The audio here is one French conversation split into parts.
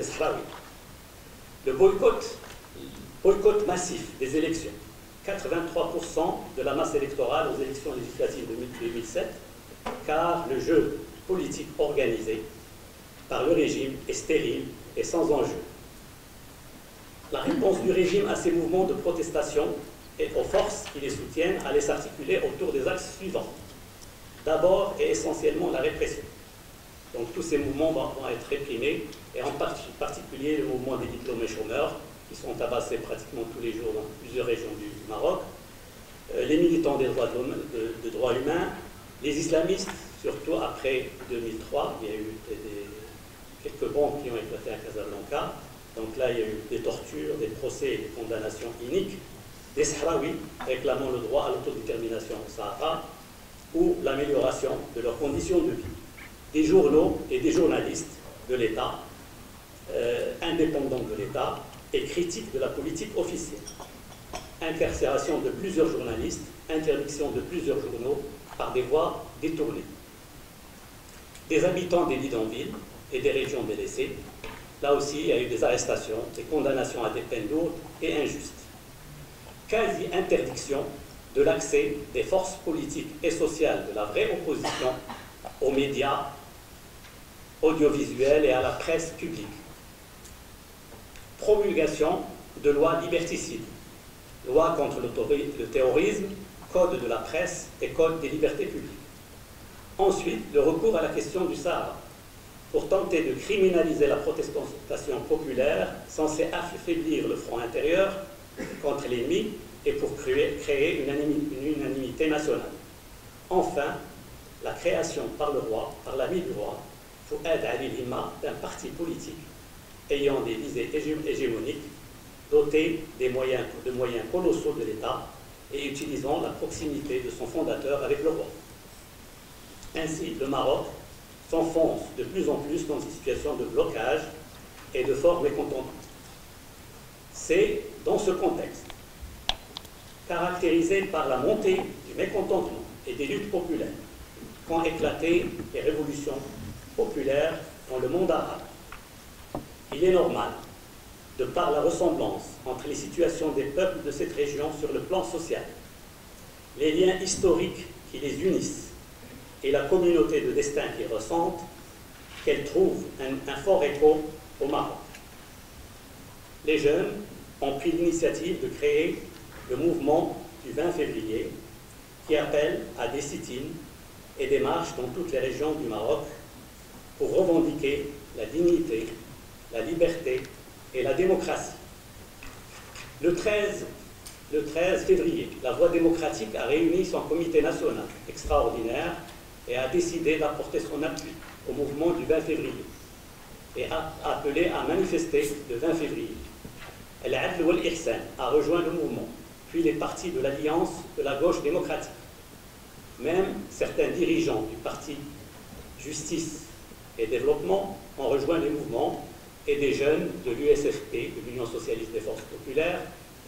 des Sahraouis. Le boycott massif des élections, 83% de la masse électorale aux élections législatives de 2007, car le jeu politique organisé par le régime est stérile et sans enjeu. La réponse du régime à ces mouvements de protestation et aux forces qui les soutiennent allait s'articuler autour des axes suivants. D'abord et essentiellement la répression. Donc tous ces mouvements vont être réprimés, et en particulier le mouvement des diplômés chômeurs, qui sont tabassés pratiquement tous les jours dans plusieurs régions du Maroc, les militants des de droits humains, les islamistes, surtout après 2003, il y a eu quelques bombes qui ont éclaté à Casablanca. Donc là, il y a eu des tortures, des procès et des condamnations iniques, des Sahraouis réclamant le droit à l'autodétermination au Sahara ou l'amélioration de leurs conditions de vie. Des journaux et des journalistes de l'État, indépendants de l'État et critiques de la politique officielle. Incarcération de plusieurs journalistes, interdiction de plusieurs journaux par des voies détournées. Des habitants des bidonvilles et des régions délaissées. Là aussi, il y a eu des arrestations, des condamnations à des peines lourdes et injustes. Quasi-interdiction de l'accès des forces politiques et sociales de la vraie opposition aux médias audiovisuels et à la presse publique. Promulgation de lois liberticides, loi contre le terrorisme, code de la presse et code des libertés publiques. Ensuite, le recours à la question du Sahara, pour tenter de criminaliser la protestation populaire censée affaiblir le front intérieur contre l'ennemi et pour créer une unanimité nationale. Enfin, la création par le roi, par l'ami du roi, Fouad Ali Lima, d'un parti politique ayant des visées hégémoniques, doté de moyens colossaux de l'État et utilisant la proximité de son fondateur avec le roi. Ainsi, le Maroc s'enfonce de plus en plus dans une situation de blocage et de fort mécontentement. C'est dans ce contexte, caractérisé par la montée du mécontentement et des luttes populaires, qu'ont éclaté les révolutions populaires dans le monde arabe. Il est normal, de par la ressemblance entre les situations des peuples de cette région sur le plan social, les liens historiques qui les unissent et la communauté de destin qu'ils ressentent, qu'elles trouvent un fort écho au Maroc. Les jeunes ont pris l'initiative de créer le mouvement du 20 février qui appelle à des sit-ins et des marches dans toutes les régions du Maroc pour revendiquer la dignité, la liberté et la démocratie. Le 13 février, la Voix démocratique a réuni son comité national extraordinaire et a décidé d'apporter son appui au mouvement du 20 février et a appelé à manifester le 20 février. Al-Adl wal-Ihsan a rejoint le mouvement, puis les partis de l'Alliance de la gauche démocratique. Même certains dirigeants du parti Justice et Développement ont rejoint les mouvements et des jeunes de l'USFP, de l'Union socialiste des forces populaires,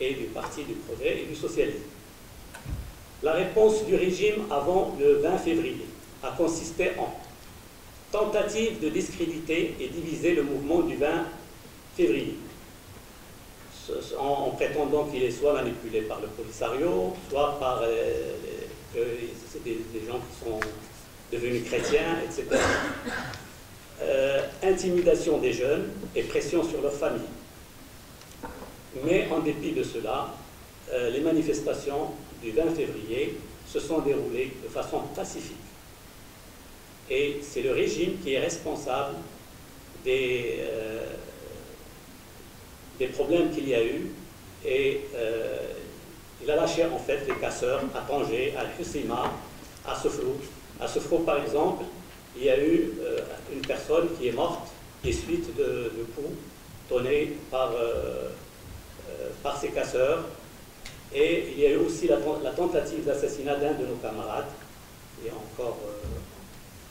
et du Parti du progrès et du socialisme. La réponse du régime avant le 20 février a consisté en tentative de discréditer et diviser le mouvement du 20 février, en prétendant qu'il est soit manipulé par le Polisario, soit par des gens qui sont devenus chrétiens, etc. Intimidation des jeunes et pression sur leurs familles. Mais en dépit de cela, les manifestations du 20 février se sont déroulées de façon pacifique. Et c'est le régime qui est responsable des problèmes qu'il y a eu, et il a lâché en fait les casseurs à Tanger, à Husima, à Sofrou. À Sofrou, par exemple, il y a eu une personne qui est morte des suites de coups donnés par ces casseurs, et il y a eu aussi la tentative d'assassinat d'un de nos camarades, qui est encore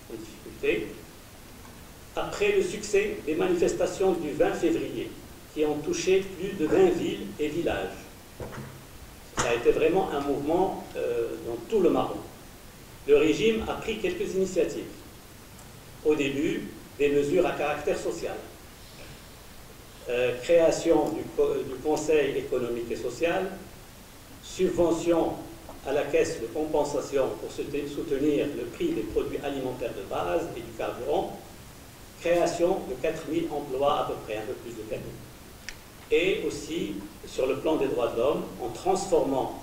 en difficulté. Après le succès des manifestations du 20 février, qui ont touché plus de 20 villes et villages, ça a été vraiment un mouvement dans tout le Maroc. Le régime a pris quelques initiatives. Au début, des mesures à caractère social. création du Conseil économique et social, subvention à la caisse de compensation pour soutenir le prix des produits alimentaires de base et du carburant, création de 4000 emplois à peu près, un peu plus de 4000. Et aussi, sur le plan des droits de l'homme, en transformant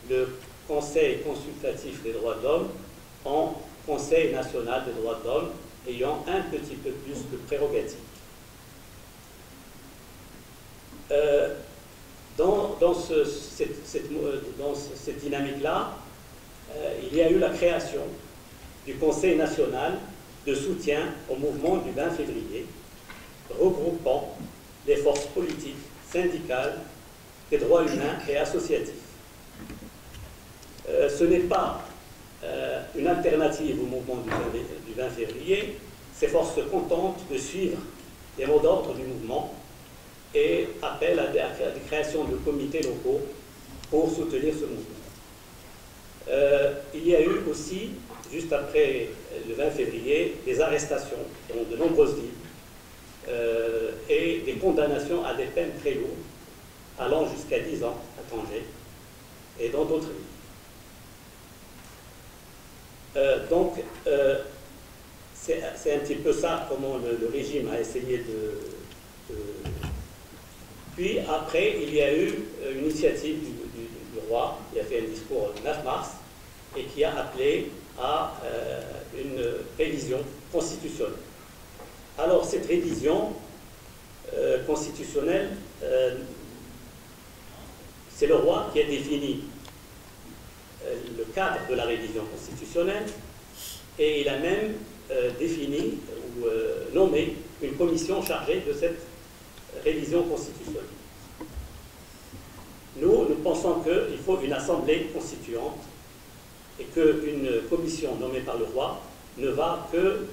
le Conseil consultatif des droits de l'homme en Conseil national des droits de l'homme, ayant un petit peu plus de prérogatives. Dans cette dynamique-là, il y a eu la création du Conseil national de soutien au mouvement du 20 février, regroupant les forces politiques, syndicales, des droits humains et associatifs. Ce n'est pas une alternative au mouvement du 20 février. Ces forces se contentent de suivre les mots d'ordre du mouvement et appellent à la création de comités locaux pour soutenir ce mouvement. Il y a eu aussi, juste après le 20 février, des arrestations dans de nombreuses villes et des condamnations à des peines très lourdes, allant jusqu'à 10 ans à Tanger et dans d'autres villes. C'est un petit peu ça, comment le régime a essayé de... Puis après, il y a eu une initiative du roi, qui a fait un discours le 9 mars, et qui a appelé à une révision constitutionnelle. Alors, cette révision constitutionnelle, c'est le roi qui a défini le cadre de la révision constitutionnelle, et il a même défini ou nommé une commission chargée de cette révision constitutionnelle. Nous pensons qu'il faut une assemblée constituante et qu'une commission nommée par le roi ne va que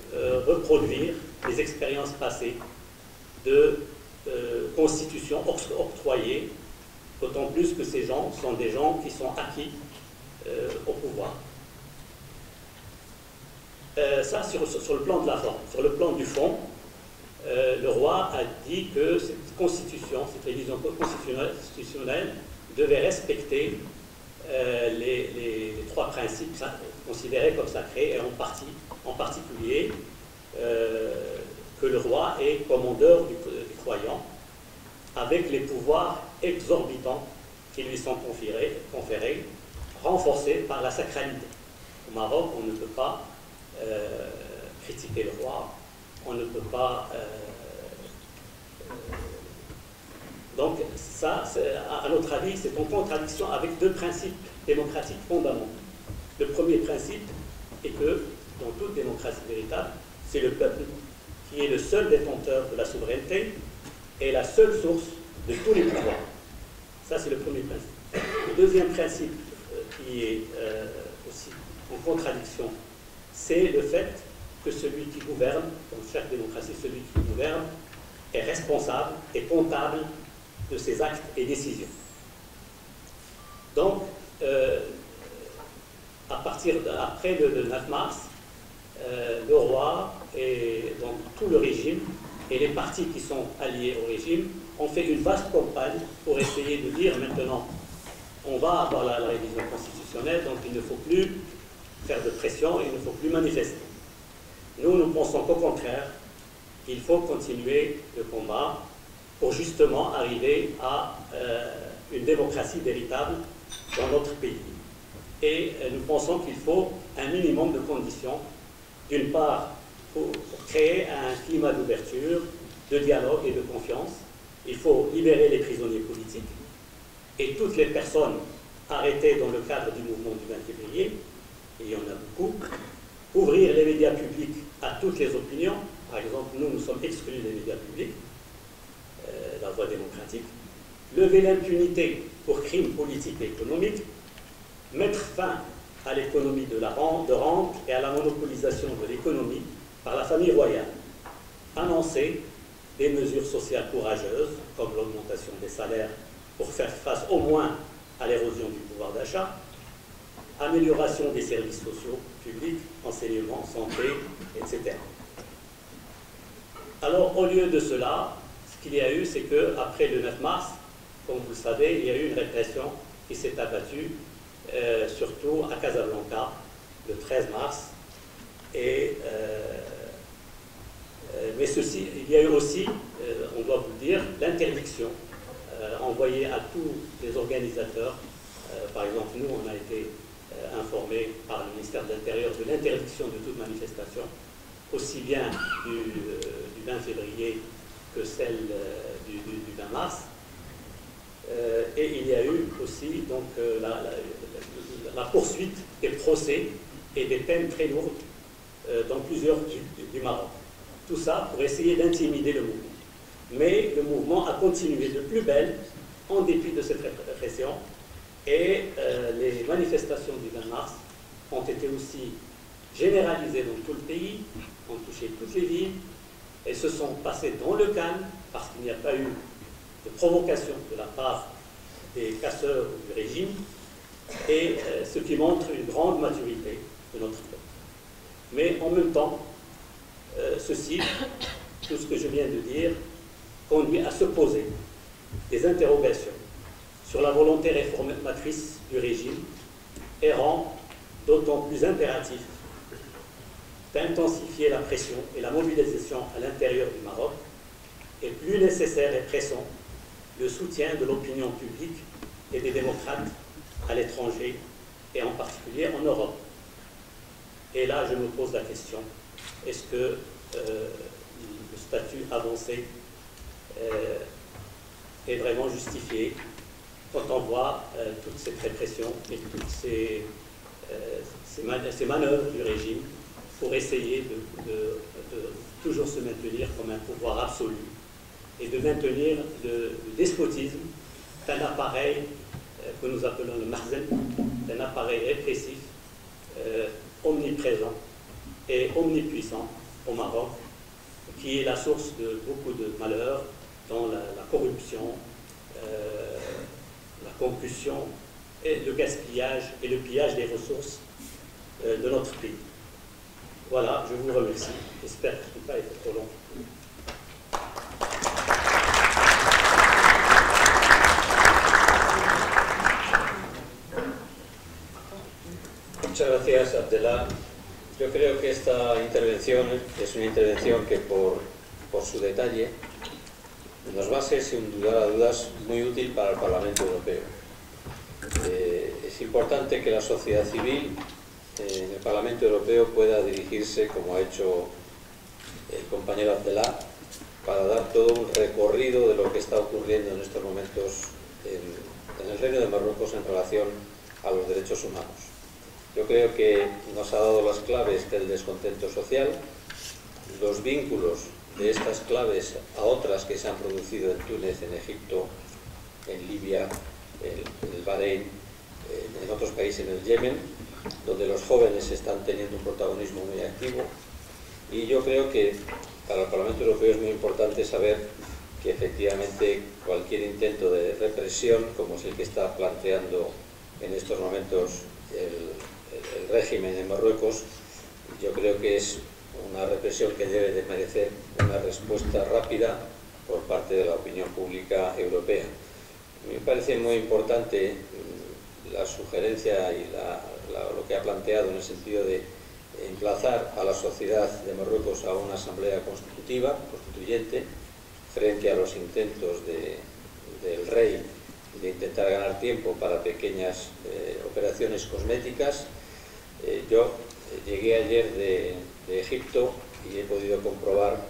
reproduire les expériences passées de constitution octroyée, d'autant plus que ces gens sont des gens qui sont acquis au pouvoir. Ça, sur le plan de la forme. Sur le plan du fond, le roi a dit que cette constitution, cette révision constitutionnelle, devait respecter les trois principes considérés comme sacrés, et en particulier que le roi est commandeur du croyant, avec les pouvoirs exorbitants qui lui sont conférés, renforcés par la sacralité. Au Maroc, on ne peut pas critiquer le roi, on ne peut pas... donc ça, à notre avis, c'est en contradiction avec deux principes démocratiques fondamentaux. Le premier principe est que, dans toute démocratie véritable, c'est le peuple qui est le seul détenteur de la souveraineté et la seule source de tous les pouvoirs. Ça, c'est le premier principe. Le deuxième principe qui est aussi en contradiction, c'est le fait que celui qui gouverne, dans chaque démocratie, celui qui gouverne est responsable et comptable de ses actes et décisions. Donc, après le 9 mars, le roi et donc tout le régime et les partis qui sont alliés au régime ont fait une vaste campagne pour essayer de dire maintenant on va avoir la révision constitutionnelle, donc il ne faut plus faire de pression, il ne faut plus manifester. Nous pensons qu'au contraire, il faut continuer le combat pour justement arriver à une démocratie véritable dans notre pays. Et nous pensons qu'il faut un minimum de conditions, d'une part pour créer un climat d'ouverture, de dialogue et de confiance. Il faut libérer les prisonniers politiques et toutes les personnes arrêtées dans le cadre du mouvement du 20 février, et il y en a beaucoup, ouvrir les médias publics à toutes les opinions. Par exemple, nous sommes exclus des médias publics, la voie démocratique, lever l'impunité pour crimes politiques et économiques, mettre fin à l'économie de rente et à la monopolisation de l'économie par la famille royale, annoncer des mesures sociales courageuses, comme l'augmentation des salaires pour faire face au moins à l'érosion du pouvoir d'achat, amélioration des services sociaux publics, enseignement, santé, etc. Alors, au lieu de cela, ce qu'il y a eu, c'est qu'après le 9 mars, comme vous le savez, il y a eu une répression qui s'est abattue, surtout à Casablanca, le 13 mars. Mais il y a eu aussi, on doit vous le dire, l'interdiction envoyée à tous les organisateurs. Par exemple, nous, on a été informés par le ministère de l'Intérieur de l'interdiction de toute manifestation, aussi bien du 20 février que celle du 20 mars. Et il y a eu aussi donc, la poursuite des procès et des peines très lourdes dans plusieurs du Maroc. Tout ça pour essayer d'intimider le mouvement. Mais le mouvement a continué de plus belle en dépit de cette répression. Et les manifestations du 20 mars ont été aussi généralisées dans tout le pays, ont touché toutes les villes, et se sont passées dans le calme parce qu'il n'y a pas eu de provocation de la part des casseurs du régime, et ce qui montre une grande maturité de notre peuple. Mais en même temps, ceci, tout ce que je viens de dire, conduit à se poser des interrogations sur la volonté réformatrice du régime et rend d'autant plus impératif d'intensifier la pression et la mobilisation à l'intérieur du Maroc, et plus nécessaire et pressant le soutien de l'opinion publique et des démocrates à l'étranger et en particulier en Europe. Et là, je me pose la question, est-ce que le statut avancé est vraiment justifié quand on voit toute cette répression et toutes ces manœuvres du régime pour essayer de toujours se maintenir comme un pouvoir absolu et de maintenir le despotisme d'un appareil que nous appelons le Mahzen, d'un appareil répressif omniprésent et omnipuissant au Maroc, qui est la source de beaucoup de malheurs, dont la corruption, la concussion, et le gaspillage et le pillage des ressources de notre pays. Voilà, je vous remercie. J'espère que ce n'est pas été trop long. Muchas gracias, Abdellah. Yo creo que esta intervención es una intervención que por su detalle nos va a ser, sin lugar a dudas, muy útil para el Parlamento Europeo. Es importante que la sociedad civil en el Parlamento Europeo pueda dirigirse, como ha hecho el compañero Abdellah, para dar todo un recorrido de lo que está ocurriendo en estos momentos en el Reino de Marruecos en relación a los derechos humanos. Yo creo que nos ha dado las claves del descontento social, los vínculos de estas claves a otras que se han producido en Túnez, en Egipto, en Libia, en el Bahrein, en otros países, en el Yemen, donde los jóvenes están teniendo un protagonismo muy activo. Y yo creo que para el Parlamento Europeo es muy importante saber que efectivamente cualquier intento de represión, como es el que está planteando en estos momentos el régimen en Marruecos, yo creo que es una represión que debe de merecer una respuesta rápida por parte de la opinión pública europea. Me parece muy importante la sugerencia y lo que ha planteado en el sentido de emplazar a la sociedad de Marruecos a una asamblea constituyente frente a los intentos del rey de intentar ganar tiempo para pequeñas operaciones cosméticas. Yo llegué ayer de Egipto y he podido comprobar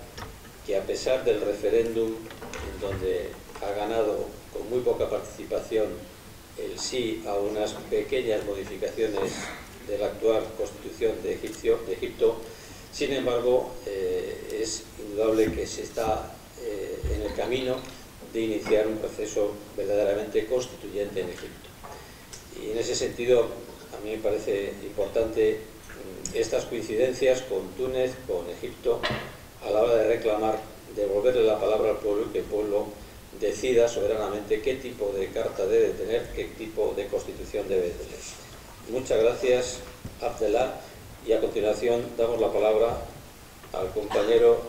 que a pesar del referéndum, en donde ha ganado con muy poca participación el sí a unas pequeñas modificaciones de la actual constitución de Egipto, sin embargo es indudable que se está en el camino de iniciar un proceso verdaderamente constituyente en Egipto. Y en ese sentido a mí me parece importante estas coincidencias con Túnez, con Egipto, a la hora de reclamar, devolverle la palabra al pueblo y que el pueblo decida soberanamente qué tipo de carta debe tener, qué tipo de constitución debe tener. Muchas gracias, Abdellah, y a continuación damos la palabra al compañero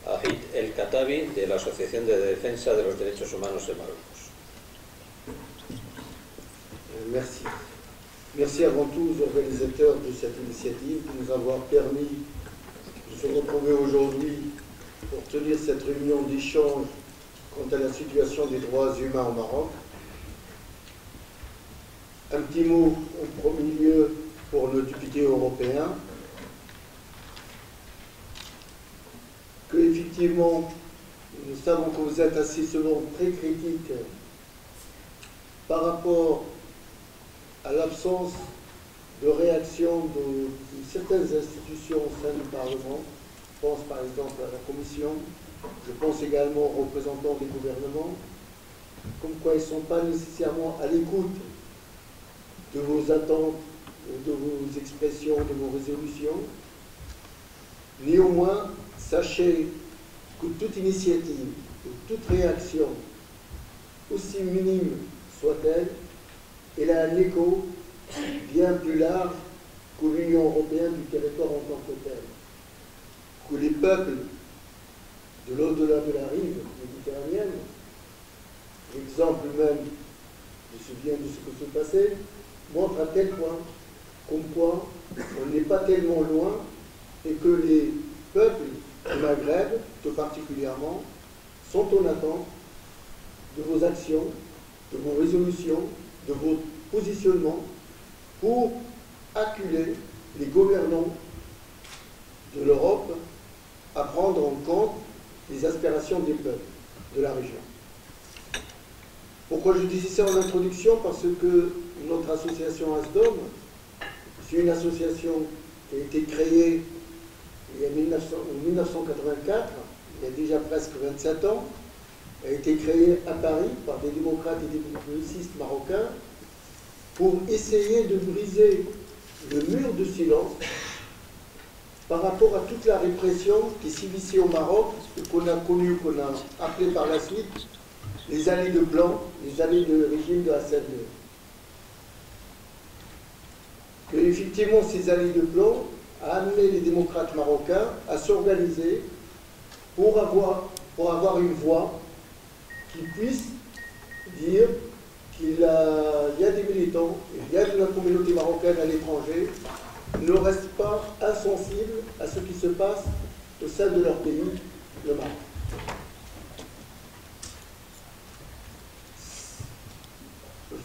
Ahid El Katabi, de la Asociación de Defensa de los Derechos Humanos de Marruecos. Merci. Merci avant tout aux organisateurs de cette initiative de nous avoir permis de se retrouver aujourd'hui pour tenir cette réunion d'échange quant à la situation des droits humains au Maroc. Un petit mot en premier lieu pour le député européen, que effectivement nous savons que vous êtes assez souvent très critique par rapport à l'absence de réaction de certaines institutions au sein du Parlement. Je pense par exemple à la Commission, je pense également aux représentants des gouvernements, comme quoi ils ne sont pas nécessairement à l'écoute de vos attentes, de vos expressions, de vos résolutions. Néanmoins, sachez que toute initiative, toute réaction, aussi minime soit-elle, elle a un écho bien plus large que l'Union européenne du territoire en tant que tel. Que les peuples de l'au-delà de la rive méditerranéenne, l'exemple même de ce que se passait, montre à tel point, comme quoi on n'est pas tellement loin et que les peuples du Maghreb, tout particulièrement, sont en attente de vos actions, de vos résolutions, de vos positionnements pour acculer les gouvernants de l'Europe à prendre en compte les aspirations des peuples de la région. Pourquoi je disais ça en introduction? Parce que notre association ASDOM, c'est une association qui a été créée en 1984, il y a déjà presque 27 ans, a été créée à Paris par des démocrates et des progressistes marocains pour essayer de briser le mur de silence par rapport à toute la répression qui sévissait au Maroc, qu'on a connu, qu'on a appelé par la suite les années de blanc, les années de régime de Hassan II. Que effectivement ces années de blanc a amené les démocrates marocains à s'organiser pour avoir une voix qui puisse dire qu'il y a des militants, il y a de la communauté marocaine à l'étranger, ne restent pas insensibles à ce qui se passe au sein de leur pays, le Maroc.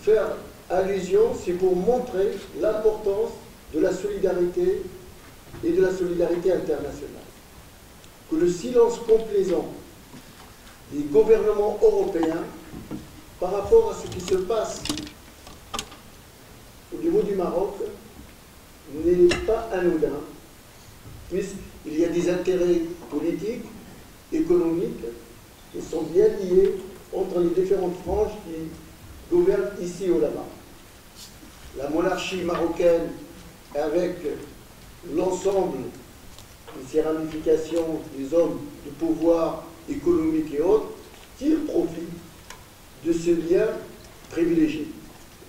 Faire allusion, c'est pour montrer l'importance de la solidarité et de la solidarité internationale. Que le silence complaisant des gouvernements européens par rapport à ce qui se passe au niveau du Maroc n'est pas anodin, puisqu'il y a des intérêts politiques, économiques, qui sont bien liés entre les différentes franges qui gouvernent ici ou là-bas. La monarchie marocaine, avec l'ensemble de ses ramifications, des hommes de pouvoir économique et autres, tire profit de ce lien privilégié.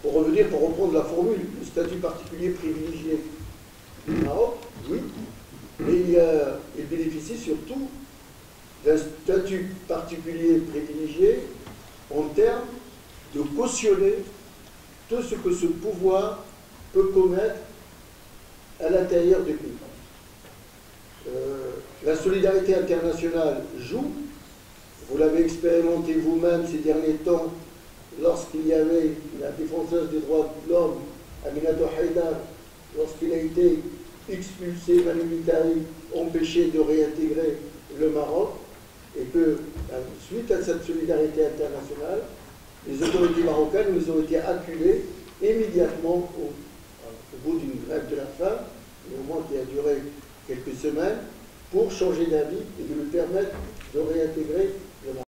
Pour revenir, pour reprendre la formule, le statut particulier privilégié du Maroc, oui, mais il bénéficie surtout d'un statut particulier privilégié en termes de cautionner tout ce que ce pouvoir peut commettre à l'intérieur du pays. La solidarité internationale joue, vous l'avez expérimenté vous-même ces derniers temps, lorsqu'il y avait la défenseuse des droits de l'homme, Aminatou Haïdar, lorsqu'il a été expulsé, manumilitari, empêché de réintégrer le Maroc, et que, suite à cette solidarité internationale, les autorités marocaines nous ont été acculées immédiatement au bout d'une grève de la faim, au moins qui a duré quelques semaines, pour changer d'avis et de lui permettre de réintégrer le Maroc.